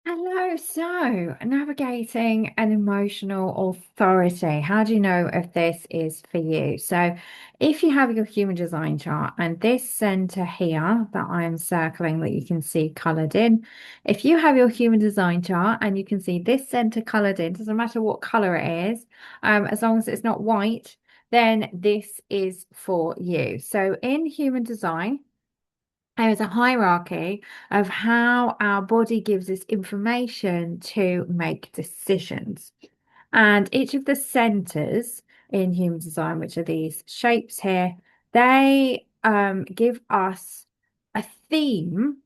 Hello. So, navigating an emotional authority. How do you know if this is for you? So, if you have your human design chart and this center here that I am circling that you can see colored in, if you have your human design chart and you can see this center colored in, doesn't matter what color it is, as long as it's not white, then this is for you. So, in human design, there is a hierarchy of how our body gives us information to make decisions. And each of the centers in human design, which are these shapes here, they give us a theme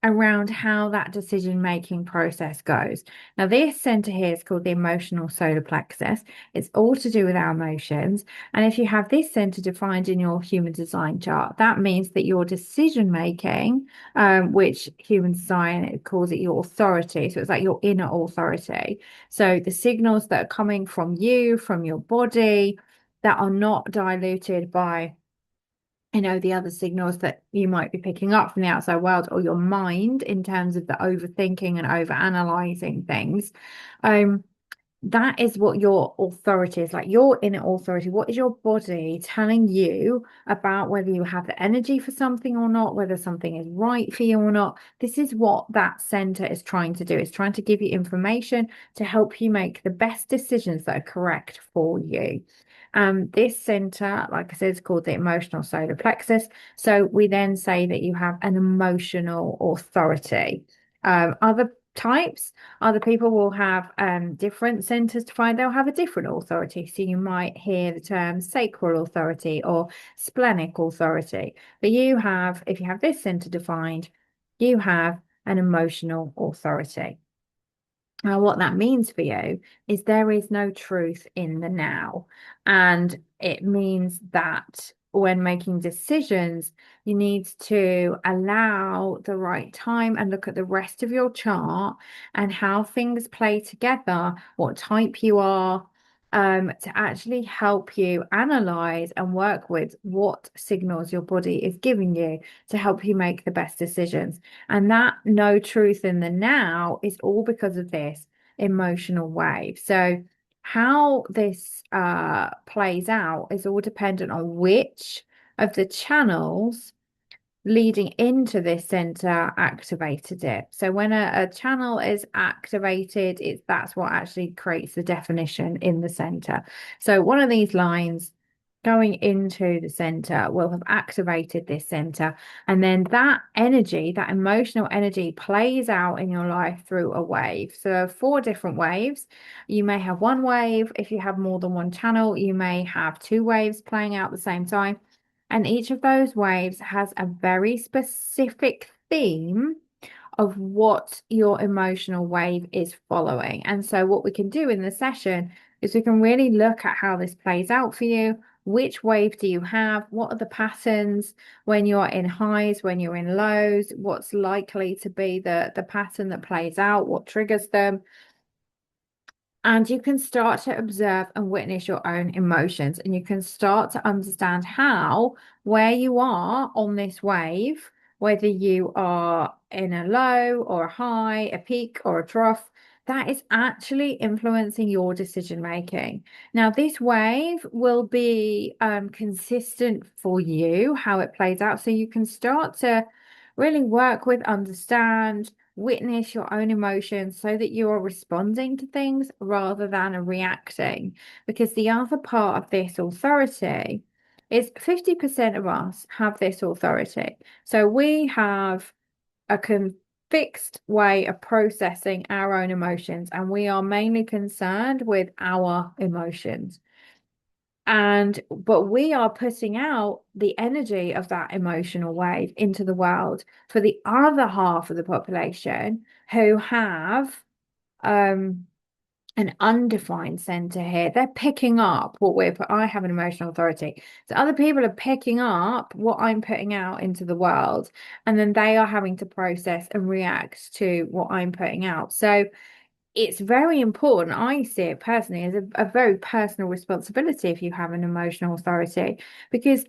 around how that decision making process goes. Now, this center here is called the emotional solar plexus. It's all to do with our emotions. And if you have this center defined in your human design chart, that means that your decision making, which human design calls it your authority, so it's like your inner authority. So the signals that are coming from you, from your body, that are not diluted by, the other signals that you might be picking up from the outside world or your mind in terms of the overthinking and over analyzing things. Um, that is what your authority is like, your inner authority. What is your body telling you about whether you have the energy for something or not, whether something is right for you or not? This is what that center is trying to do. It's trying to give you information to help you make the best decisions that are correct for you. This center, like I said, is called the emotional solar plexus. So we then say that you have an emotional authority. Other types, other people will have different centers to find. They'll have a different authority. So you might hear the term sacral authority or splenic authority. But you have, if you have this center defined, you have an emotional authority. Now, what that means for you is there is no truth in the now. And it means that when making decisions, you need to allow the right time and look at the rest of your chart and how things play together, what type you are, to actually help you analyze and work with what signals your body is giving you to help you make the best decisions. And that no truth in the now is all because of this emotional wave. So, how this plays out is all dependent on which of the channels leading into this center activated it. So when a channel is activated, that's what actually creates the definition in the center. So one of these lines going into the center will have activated this center, and then that energy, that emotional energy, plays out in your life through a wave. So four different waves. You may have one wave. If you have more than one channel, you may have two waves playing out at the same time. And each of those waves has a very specific theme of what your emotional wave is following. And so, what we can do in the session is we can really look at how this plays out for you. Which wave do you have? What are the patterns when you're in highs, when you're in lows? What's likely to be the pattern that plays out? What triggers them? And you can start to observe and witness your own emotions, and you can start to understand how, where you are on this wave, whether you are in a low or a high, a peak or a trough, that is actually influencing your decision making. Now, this wave will be consistent for you, how it plays out. So you can start to really work with, understand, witness your own emotions so that you are responding to things rather than reacting. Because the other part of this authority is 50% of us have this authority. So we have a fixed way of processing our own emotions, and we are mainly concerned with our emotions. But we are putting out the energy of that emotional wave into the world for the other half of the population who have um an undefined center here. They're picking up what I have an emotional authority. So other people are picking up what I'm putting out into the world, and then they are having to process and react to what I'm putting out. So it's very important. I see it personally as a very personal responsibility if you have an emotional authority, because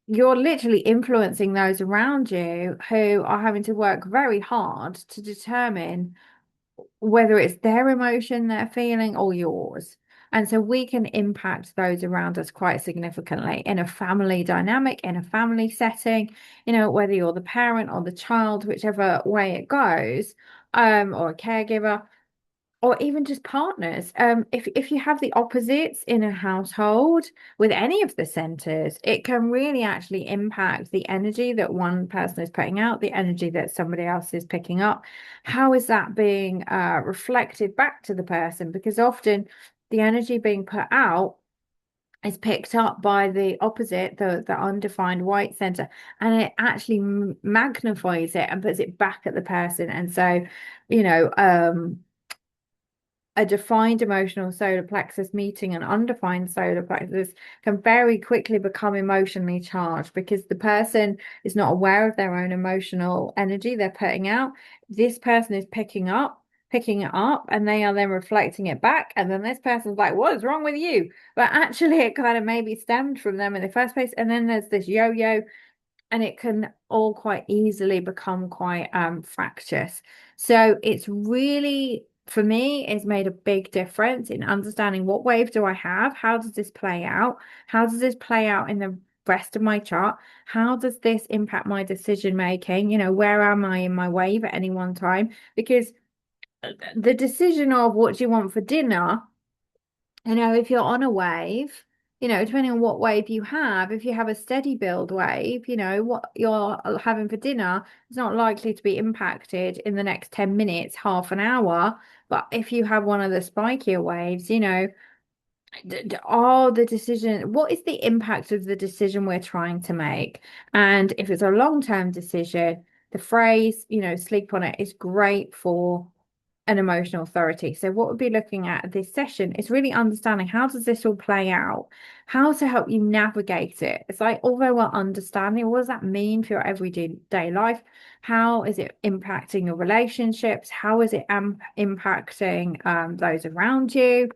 you're literally influencing those around you who are having to work very hard to determine whether it's their emotion they're feeling or yours. And so we can impact those around us quite significantly in a family dynamic, in a family setting, whether you're the parent or the child, whichever way it goes, or a caregiver or even just partners. If you have the opposites in a household with any of the centers, it can really actually impact the energy that one person is putting out, the energy that somebody else is picking up. How is that being reflected back to the person? Because often the energy being put out is picked up by the opposite, the undefined white center, and it actually magnifies it and puts it back at the person. And so, you know, a defined emotional solar plexus meeting an undefined solar plexus can very quickly become emotionally charged because the person is not aware of their own emotional energy they're putting out. This person is picking it up, and they are then reflecting it back. And then this person's like, what is wrong with you? But actually, it kind of maybe stemmed from them in the first place. And then there's this yo-yo, and it can all quite easily become quite fractious. So it's really, for me, it's made a big difference in understanding what wave do I have? How does this play out? How does this play out in the rest of my chart? How does this impact my decision making? Where am I in my wave at any one time? Because the decision of what do you want for dinner, if you're on a wave, depending on what wave you have, if you have a steady build wave, what you're having for dinner is not likely to be impacted in the next 10 minutes, half an hour. But if you have one of the spikier waves, are the decision, what is the impact of the decision we're trying to make? And if it's a long-term decision, the phrase, sleep on it is great for an emotional authority. So what we'll be looking at this session is really understanding how does this all play out, how to help you navigate it. It's like, although we're understanding, what does that mean for your everyday life? How is it impacting your relationships? How is it impacting those around you?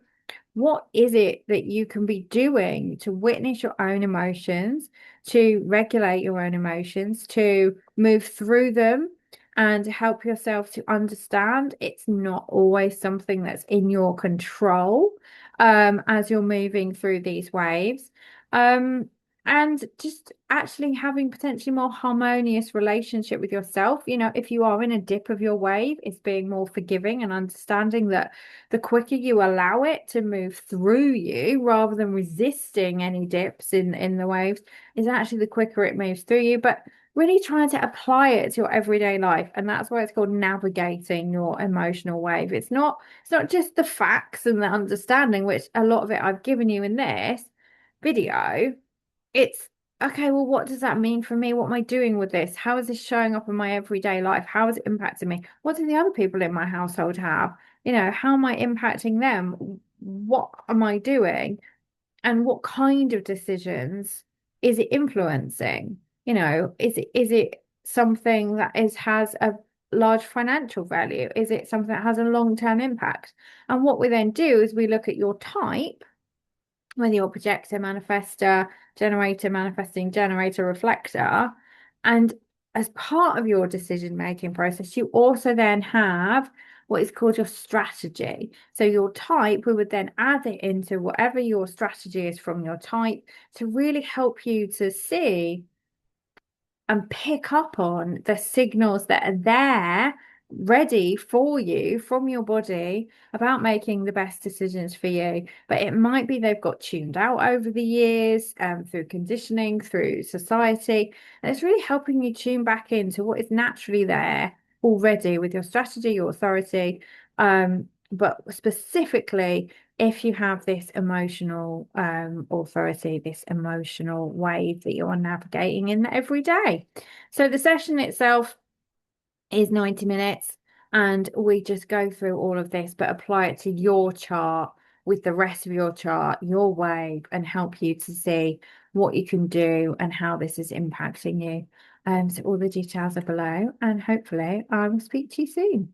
What is it that you can be doing to witness your own emotions, to regulate your own emotions, to move through them, and help yourself to understand it's not always something that's in your control as you're moving through these waves. Um, and just actually having potentially more harmonious relationship with yourself. If you are in a dip of your wave, it's being more forgiving and understanding that the quicker you allow it to move through you rather than resisting any dips in the waves is actually the quicker it moves through you. But really trying to apply it to your everyday life. And that's why it's called navigating your emotional wave. It's not just the facts and the understanding, which a lot of it I've given you in this video. It's okay, well, what does that mean for me? What am I doing with this? How is this showing up in my everyday life? How is it impacting me? What do the other people in my household have? How am I impacting them? What am I doing? And what kind of decisions is it influencing? Is it something that has a large financial value? Is it something that has a long-term impact? And what we then do is we look at your type, whether you're projector, manifestor, generator, manifesting generator, reflector. And as part of your decision making process, you also then have what is called your strategy. So your type, we would then add it into whatever your strategy is from your type to really help you to see and pick up on the signals that are there ready for you from your body about making the best decisions for you. But it might be they've got tuned out over the years, through conditioning, through society. And it's really helping you tune back into what is naturally there already with your strategy, your authority. But specifically, if you have this emotional authority, this emotional wave that you're navigating in every day. So the session itself is 90 minutes, and we just go through all of this, but apply it to your chart with the rest of your chart, your wave, and help you to see what you can do and how this is impacting you. So all the details are below, and hopefully I will speak to you soon.